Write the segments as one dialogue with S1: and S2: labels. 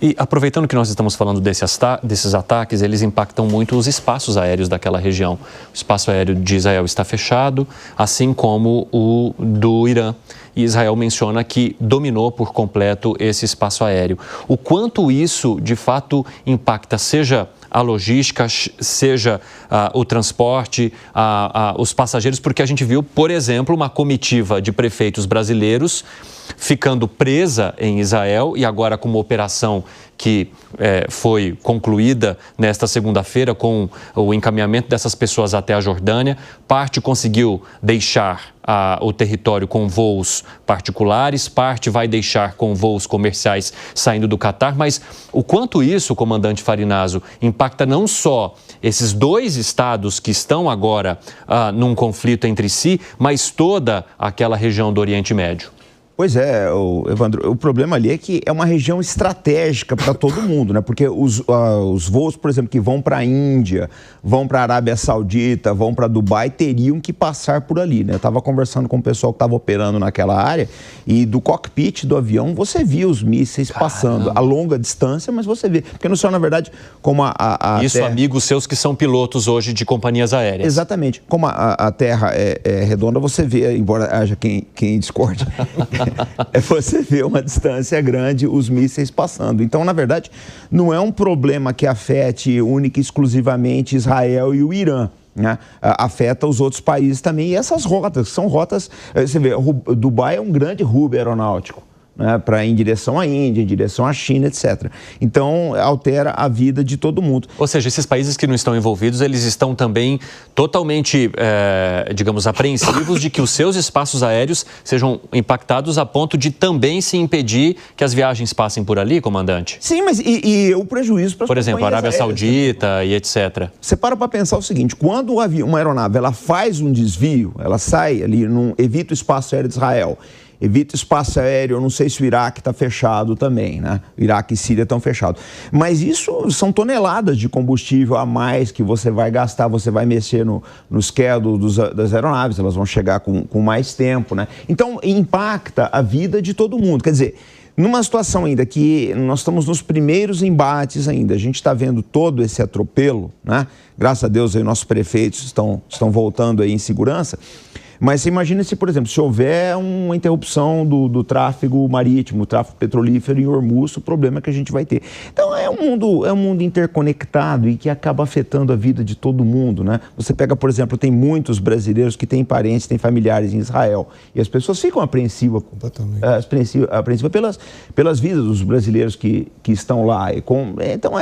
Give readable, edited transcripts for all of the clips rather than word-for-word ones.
S1: E aproveitando que nós estamos falando desses ataques, eles impactam muito os espaços aéreos daquela região. O espaço aéreo de Israel está fechado, assim como o do Irã. E Israel menciona que dominou por completo esse espaço aéreo. O quanto isso, de fato, impacta, seja a logística, seja o transporte, os passageiros, porque a gente viu, por exemplo, uma comitiva de prefeitos brasileiros ficando presa em Israel e agora com uma operação que foi concluída nesta segunda-feira com o encaminhamento dessas pessoas até a Jordânia. Parte conseguiu deixar o território com voos particulares, parte vai deixar com voos comerciais saindo do Catar. Mas o quanto isso, comandante Farinazzo, impacta não só esses dois estados que estão agora num conflito entre si, mas toda aquela região do Oriente Médio?
S2: Pois é, Evandro, o problema ali é que é uma região estratégica para todo mundo, né? Porque os voos, por exemplo, que vão para a Índia, vão para a Arábia Saudita, vão para Dubai, teriam que passar por ali, né? Eu estava conversando com o pessoal que estava operando naquela área e do cockpit do avião você via os mísseis passando a longa distância, mas você vê. Porque não só, na verdade, como
S1: Isso, terra... amigos seus que são pilotos hoje de companhias aéreas.
S2: Exatamente. Como a Terra é redonda, você vê, embora haja quem discorde... Você vê uma distância grande, os mísseis passando. Então, na verdade, não é um problema que afete única e exclusivamente Israel e o Irã, né? Afeta os outros países também. E essas rotas, são rotas... Você vê, Dubai é um grande hub aeronáutico, né, para ir em direção à Índia, em direção à China, etc. Então, altera a vida de todo mundo.
S1: Ou seja, esses países que não estão envolvidos, eles estão também totalmente, digamos, apreensivos de que os seus espaços aéreos sejam impactados a ponto de também se impedir que as viagens passem por ali, comandante?
S2: Sim, mas e o prejuízo para as
S1: Por exemplo, a Arábia Saudita
S2: também.
S1: E etc.
S2: Você para pensar o seguinte, quando uma aeronave ela faz um desvio, ela sai ali, evita o espaço aéreo de Israel, evita espaço aéreo, eu não sei se o Iraque está fechado também, né? O Iraque e Síria estão fechados. Mas isso são toneladas de combustível a mais que você vai gastar, você vai mexer no schedule das aeronaves, elas vão chegar com mais tempo, né? Então, impacta a vida de todo mundo. Quer dizer, numa situação ainda que nós estamos nos primeiros embates ainda, a gente está vendo todo esse atropelo, né? Graças a Deus aí nossos prefeitos estão voltando aí em segurança. Mas você imagina se, por exemplo, se houver uma interrupção do tráfego marítimo, tráfego petrolífero em Hormuz, o problema que a gente vai ter. Então, é um mundo interconectado e que acaba afetando a vida de todo mundo, né? Você pega, por exemplo, tem muitos brasileiros que têm parentes, têm familiares em Israel. E as pessoas ficam apreensivas pelas vidas dos brasileiros que estão lá. Então,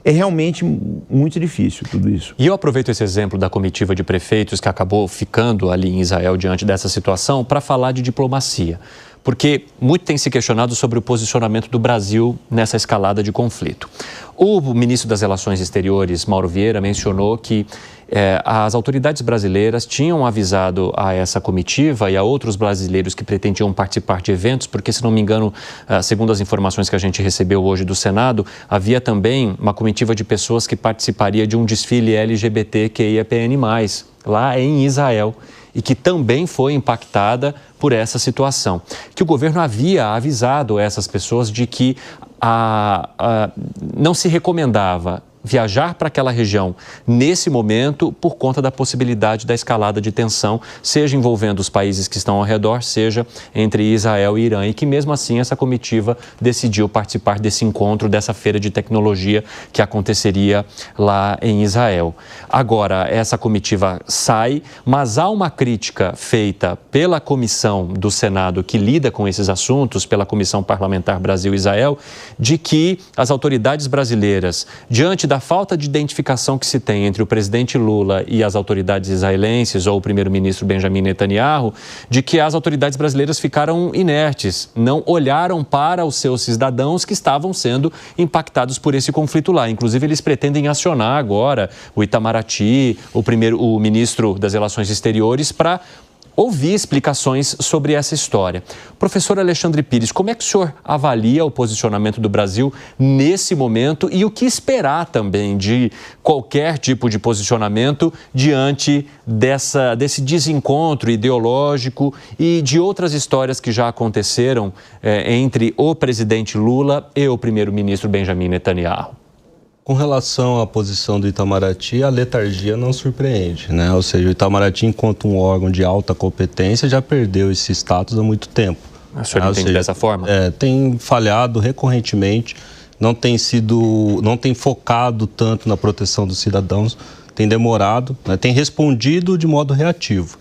S2: é realmente muito difícil tudo isso.
S1: E eu aproveito esse exemplo da comitiva de prefeitos que acabou ficando ali em Israel diante dessa situação para falar de diplomacia. Porque muito tem se questionado sobre o posicionamento do Brasil nessa escalada de conflito. O ministro das Relações Exteriores, Mauro Vieira, mencionou que as autoridades brasileiras tinham avisado a essa comitiva e a outros brasileiros que pretendiam participar de eventos, porque, se não me engano, segundo as informações que a gente recebeu hoje do Senado, havia também uma comitiva de pessoas que participaria de um desfile LGBTQIAPN+, lá em Israel, e que também foi impactada por essa situação. Que o governo havia avisado essas pessoas de que não se recomendava viajar para aquela região nesse momento por conta da possibilidade da escalada de tensão, seja envolvendo os países que estão ao redor, seja entre Israel e Irã, e que mesmo assim essa comitiva decidiu participar desse encontro, dessa feira de tecnologia que aconteceria lá em Israel. Agora, essa comitiva sai, mas há uma crítica feita pela comissão do Senado que lida com esses assuntos, pela Comissão Parlamentar Brasil-Israel, de que as autoridades brasileiras, diante da falta de identificação que se tem entre o presidente Lula e as autoridades israelenses ou o primeiro-ministro Benjamin Netanyahu, de que as autoridades brasileiras ficaram inertes, não olharam para os seus cidadãos que estavam sendo impactados por esse conflito lá. Inclusive, eles pretendem acionar agora o Itamaraty, o ministro das Relações Exteriores, para ouvir explicações sobre essa história. Professor Alexandre Pires, como é que o senhor avalia o posicionamento do Brasil nesse momento e o que esperar também de qualquer tipo de posicionamento diante desse desencontro ideológico e de outras histórias que já aconteceram entre o presidente Lula e o primeiro-ministro Benjamin Netanyahu?
S3: Com relação à posição do Itamaraty, a letargia não surpreende, né? Ou seja, o Itamaraty, enquanto um órgão de alta competência, já perdeu esse status há muito tempo.
S1: O senhor entende dessa forma?
S3: Tem falhado recorrentemente, não tem focado tanto na proteção dos cidadãos, tem demorado, né? Tem respondido de modo reativo.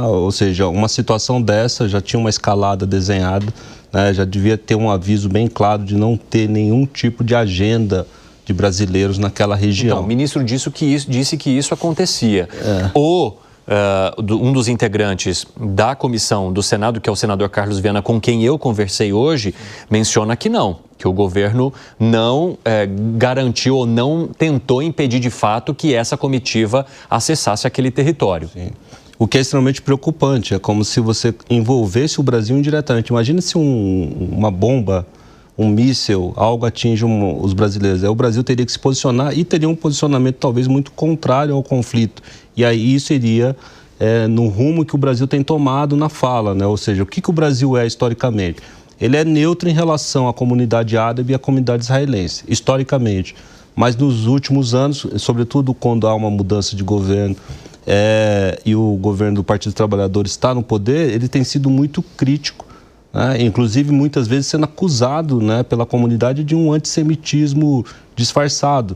S3: Ou seja, uma situação dessa já tinha uma escalada desenhada, né? Já devia ter um aviso bem claro de não ter nenhum tipo de agenda de brasileiros naquela região.
S1: Então, o ministro disse que isso acontecia. Um dos integrantes da comissão do Senado, que é o senador Carlos Viana, com quem eu conversei hoje, menciona que não, que o governo não garantiu ou não tentou impedir de fato que essa comitiva acessasse aquele território.
S3: Sim. O que é extremamente preocupante, é como se você envolvesse o Brasil indiretamente. Imagina se uma bomba, um míssil, algo atinge os brasileiros. O Brasil teria que se posicionar e teria um posicionamento talvez muito contrário ao conflito. E aí isso iria no rumo que o Brasil tem tomado na fala, né? Ou seja, o que o Brasil é historicamente? Ele é neutro em relação à comunidade árabe e à comunidade israelense, historicamente. Mas nos últimos anos, sobretudo quando há uma mudança de governo e o governo do Partido dos Trabalhadores está no poder, ele tem sido muito crítico, né? Inclusive muitas vezes sendo acusado, né, pela comunidade de um antissemitismo disfarçado.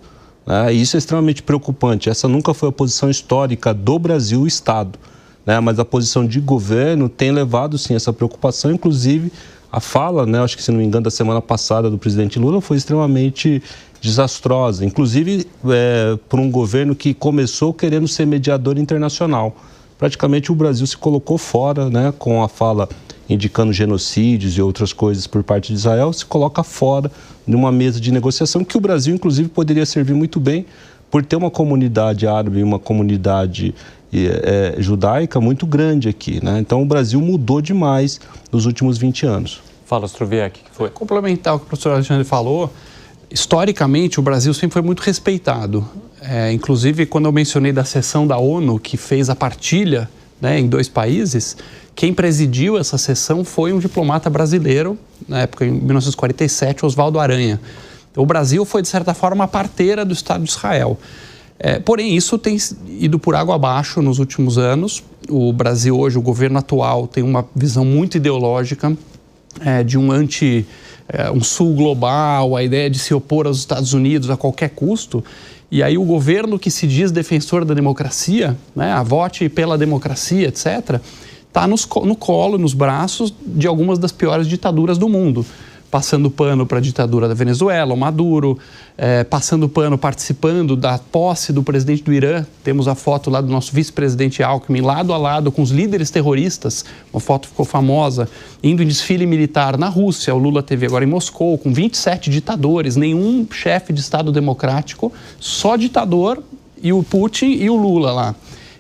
S3: Isso é extremamente preocupante. Essa nunca foi a posição histórica do Brasil, o Estado, né? Mas a posição de governo tem levado, sim, essa preocupação. Inclusive, a fala, né, acho que, se não me engano, da semana passada do presidente Lula foi extremamente desastrosa. Inclusive, por um governo que começou querendo ser mediador internacional. Praticamente o Brasil se colocou fora, né, com a fala indicando genocídios e outras coisas por parte de Israel, se coloca fora de uma mesa de negociação que o Brasil, inclusive, poderia servir muito bem por ter uma comunidade árabe e uma comunidade judaica muito grande aqui, né? Então, o Brasil mudou demais nos últimos 20 anos.
S1: Fala, Struviec, que foi?
S4: Complementar o que o professor Alexandre falou, historicamente, o Brasil sempre foi muito respeitado. Inclusive, quando eu mencionei da sessão da ONU, que fez a partilha, né, em 2 países, quem presidiu essa sessão foi um diplomata brasileiro, na época, em 1947, Oswaldo Aranha. Então, o Brasil foi, de certa forma, a parteira do Estado de Israel. Porém, isso tem ido por água abaixo nos últimos anos. O Brasil hoje, o governo atual, tem uma visão muito ideológica de um sul global, a ideia de se opor aos Estados Unidos a qualquer custo. E aí o governo que se diz defensor da democracia, né, a vote pela democracia, etc., está no colo, nos braços de algumas das piores ditaduras do mundo. Passando pano para a ditadura da Venezuela, o Maduro, passando pano, participando da posse do presidente do Irã. Temos a foto lá do nosso vice-presidente Alckmin, lado a lado com os líderes terroristas, uma foto ficou famosa, indo em desfile militar na Rússia. O Lula teve agora em Moscou, com 27 ditadores, nenhum chefe de Estado democrático, só ditador, e o Putin e o Lula lá.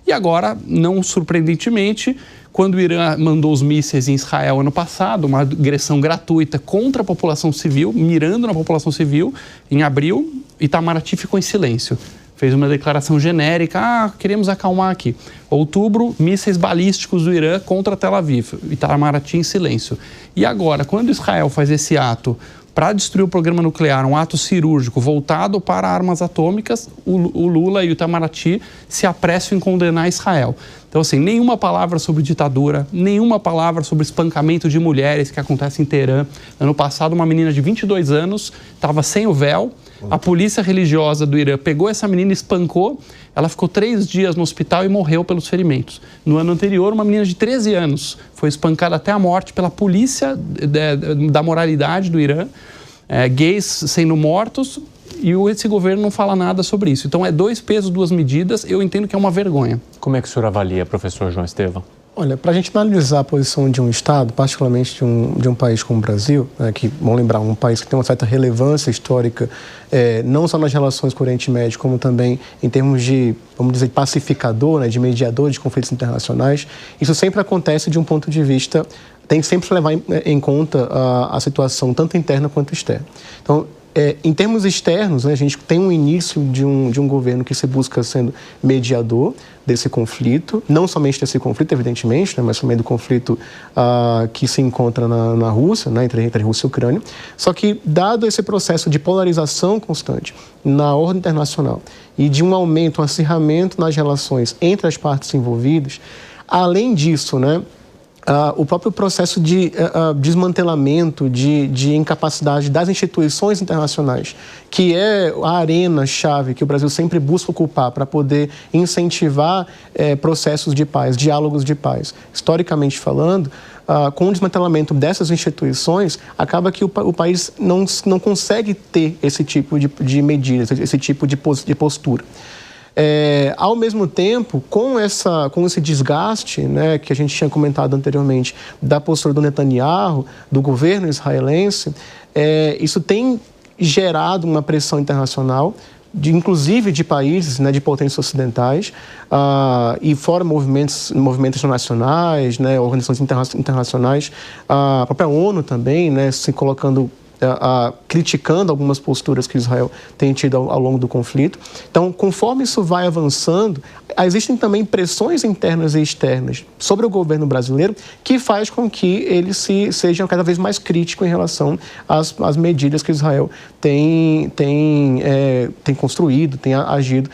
S4: E agora, não surpreendentemente, quando o Irã mandou os mísseis em Israel ano passado, uma agressão gratuita contra a população civil, mirando na população civil, em abril, Itamaraty ficou em silêncio. Fez uma declaração genérica, queremos acalmar aqui. Outubro, mísseis balísticos do Irã contra Tel Aviv, Itamaraty em silêncio. E agora, quando Israel faz esse ato para destruir o programa nuclear, um ato cirúrgico voltado para armas atômicas, o Lula e o Itamaraty se apressam em condenar Israel. Então, assim, nenhuma palavra sobre ditadura, nenhuma palavra sobre espancamento de mulheres que acontece em Teherã. Ano passado, uma menina de 22 anos estava sem o véu. A polícia religiosa do Irã pegou essa menina e espancou. Ela ficou 3 dias no hospital e morreu pelos ferimentos. No ano anterior, uma menina de 13 anos foi espancada até a morte pela polícia da moralidade do Irã. Gays sendo mortos, e esse governo não fala nada sobre isso. Então, 2 pesos, 2 medidas. Eu entendo que é uma vergonha.
S1: Como é que o senhor avalia, professor João Estevão?
S5: Olha, para a gente analisar a posição de um Estado, particularmente de um país como o Brasil, né, que, vamos lembrar, um país que tem uma certa relevância histórica, não só nas relações com o Oriente Médio, como também em termos de, vamos dizer, pacificador, né, de mediador de conflitos internacionais, isso sempre acontece de um ponto de vista, tem que sempre levar em conta a situação tanto interna quanto externa. Então, em termos externos, né, a gente tem um início de um governo que se busca sendo mediador desse conflito, não somente desse conflito, evidentemente, né, mas também do conflito que se encontra na Rússia, né, entre Rússia e Ucrânia. Só que, dado esse processo de polarização constante na ordem internacional e de um aumento, um acirramento nas relações entre as partes envolvidas, além disso, né, o próprio processo de desmantelamento, de incapacidade das instituições internacionais, que é a arena-chave que o Brasil sempre busca ocupar para poder incentivar processos de paz, diálogos de paz. Historicamente falando, com o desmantelamento dessas instituições, acaba que o país não consegue ter esse tipo de medidas, esse tipo de postura. Ao mesmo tempo, com esse desgaste, né, que a gente tinha comentado anteriormente, da postura do Netanyahu, do governo israelense, isso tem gerado uma pressão internacional, inclusive de países, né, de potências ocidentais, e fora movimentos internacionais, né, organizações internacionais, a própria ONU também, né, se colocando criticando algumas posturas que Israel tem tido ao longo do conflito. Então, conforme isso vai avançando, existem também pressões internas e externas sobre o governo brasileiro que faz com que ele seja cada vez mais crítico em relação às medidas que Israel tem construído, tem agido,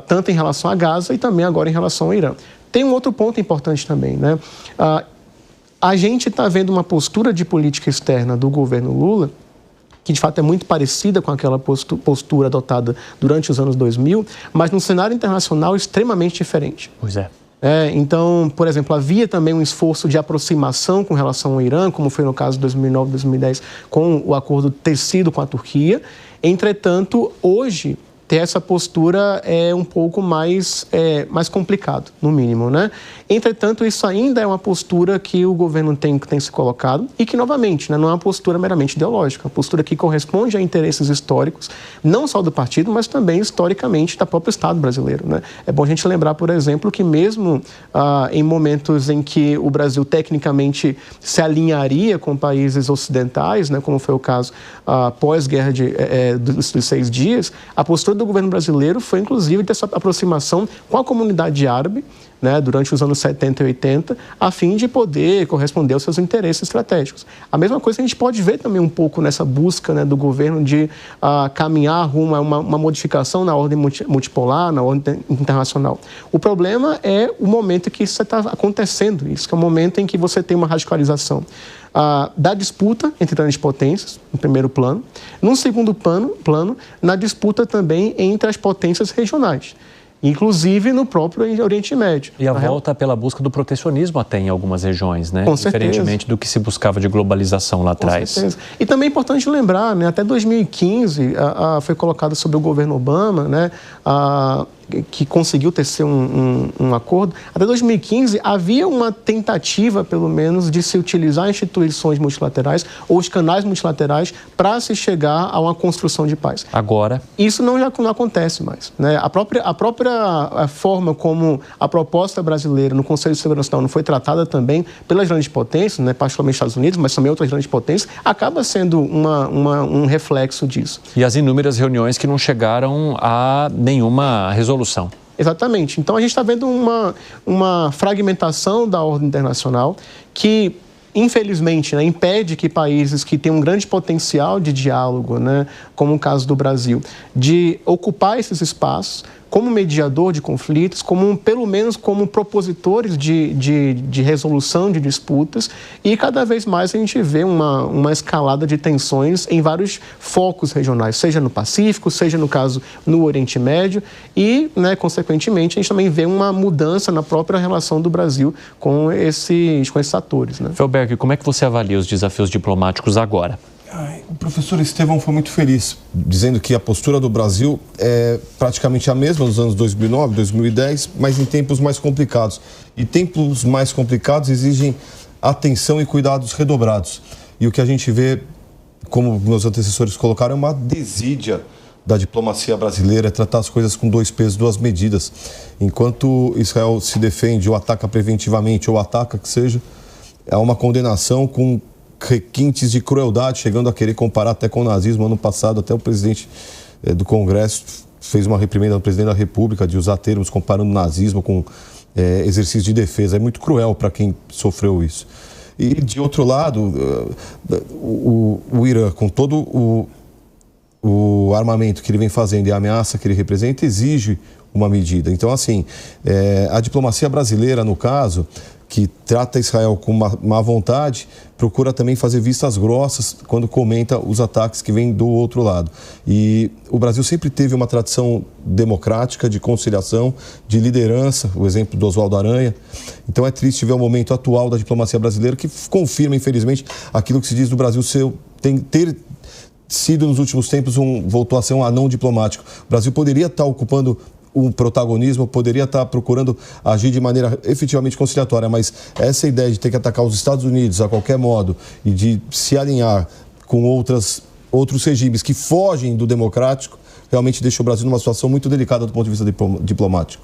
S5: tanto em relação a Gaza e também agora em relação ao Irã. Tem um outro ponto importante também, né? A gente está vendo uma postura de política externa do governo Lula, que de fato é muito parecida com aquela postura adotada durante os anos 2000, mas num cenário internacional extremamente diferente.
S1: Pois é.
S5: Então, por exemplo, havia também um esforço de aproximação com relação ao Irã, como foi no caso de 2009, 2010, com o acordo tecido com a Turquia. Entretanto, hoje, ter essa postura é um pouco mais complicado, no mínimo, né? Entretanto, isso ainda é uma postura que o governo tem se colocado e que, novamente, né, não é uma postura meramente ideológica, é uma postura que corresponde a interesses históricos, não só do partido, mas também, historicamente, do próprio Estado brasileiro, né? É bom a gente lembrar, por exemplo, que mesmo em momentos em que o Brasil, tecnicamente, se alinharia com países ocidentais, né, como foi o caso pós-guerra dos 6 dias, a postura do governo brasileiro foi, inclusive, dessa aproximação com a comunidade árabe, né, durante os anos 70 e 80, a fim de poder corresponder aos seus interesses estratégicos. A mesma coisa a gente pode ver também um pouco nessa busca, né, do governo de caminhar rumo a uma modificação na ordem multipolar, na ordem internacional. O problema é o momento que isso está acontecendo, isso que é o momento em que você tem uma radicalização da disputa entre grandes potências, no primeiro plano. Num segundo plano, na disputa também entre as potências regionais, inclusive no próprio Oriente Médio.
S1: E a volta pela busca do protecionismo até em algumas regiões, né?
S5: Com certeza.
S1: Diferentemente do que se buscava de globalização lá atrás.
S5: Com certeza. E também é importante lembrar, né, até 2015 foi colocado sobre o governo Obama, né, que conseguiu tecer um acordo. Até 2015 havia uma tentativa, pelo menos, de se utilizar instituições multilaterais ou os canais multilaterais para se chegar a uma construção de paz.
S1: Agora?
S5: Isso não acontece mais, né? A própria forma como a proposta brasileira no Conselho de Segurança da ONU foi tratada também pelas grandes potências, né, particularmente os Estados Unidos, mas também outras grandes potências, acaba sendo um reflexo disso.
S1: E as inúmeras reuniões que não chegaram a nenhuma resolução.
S5: Exatamente. Então, a gente está vendo uma fragmentação da ordem internacional que, infelizmente, né, impede que países que têm um grande potencial de diálogo, né, como o caso do Brasil, de ocupar esses espaços como mediador de conflitos, pelo menos como propositores de resolução de disputas, e cada vez mais a gente vê uma escalada de tensões em vários focos regionais, seja no Pacífico, seja no caso no Oriente Médio, e, né, consequentemente, a gente também vê uma mudança na própria relação do Brasil com esses atores, né?
S1: Felberg, como é que você avalia os desafios diplomáticos agora?
S6: O professor Estevão foi muito feliz, dizendo que a postura do Brasil é praticamente a mesma nos anos 2009, 2010, mas em tempos mais complicados. E tempos mais complicados exigem atenção e cuidados redobrados. E o que a gente vê, como meus antecessores colocaram, é uma desídia da diplomacia brasileira, é tratar as coisas com 2 pesos, 2 medidas. Enquanto Israel se defende ou ataca preventivamente, ou ataca que seja, é uma condenação com requintes de crueldade, chegando a querer comparar até com o nazismo. Ano passado, até o presidente do Congresso fez uma reprimenda ao presidente da República de usar termos comparando o nazismo com exercício de defesa. É muito cruel para quem sofreu isso. E, de outro lado, o Irã, com todo o armamento que ele vem fazendo e a ameaça que ele representa, exige uma medida. Então, assim, a diplomacia brasileira, no caso, que trata Israel com má vontade, procura também fazer vistas grossas quando comenta os ataques que vêm do outro lado. E o Brasil sempre teve uma tradição democrática, de conciliação, de liderança, o exemplo do Oswaldo Aranha. Então é triste ver o momento atual da diplomacia brasileira, que confirma, infelizmente, aquilo que se diz do Brasil ter sido nos últimos tempos voltou a ser um anão diplomático. O Brasil poderia estar ocupando um protagonismo, poderia estar procurando agir de maneira efetivamente conciliatória, mas essa ideia de ter que atacar os Estados Unidos a qualquer modo e de se alinhar com outros regimes que fogem do democrático, realmente deixa o Brasil numa situação muito delicada do ponto de vista diplomático.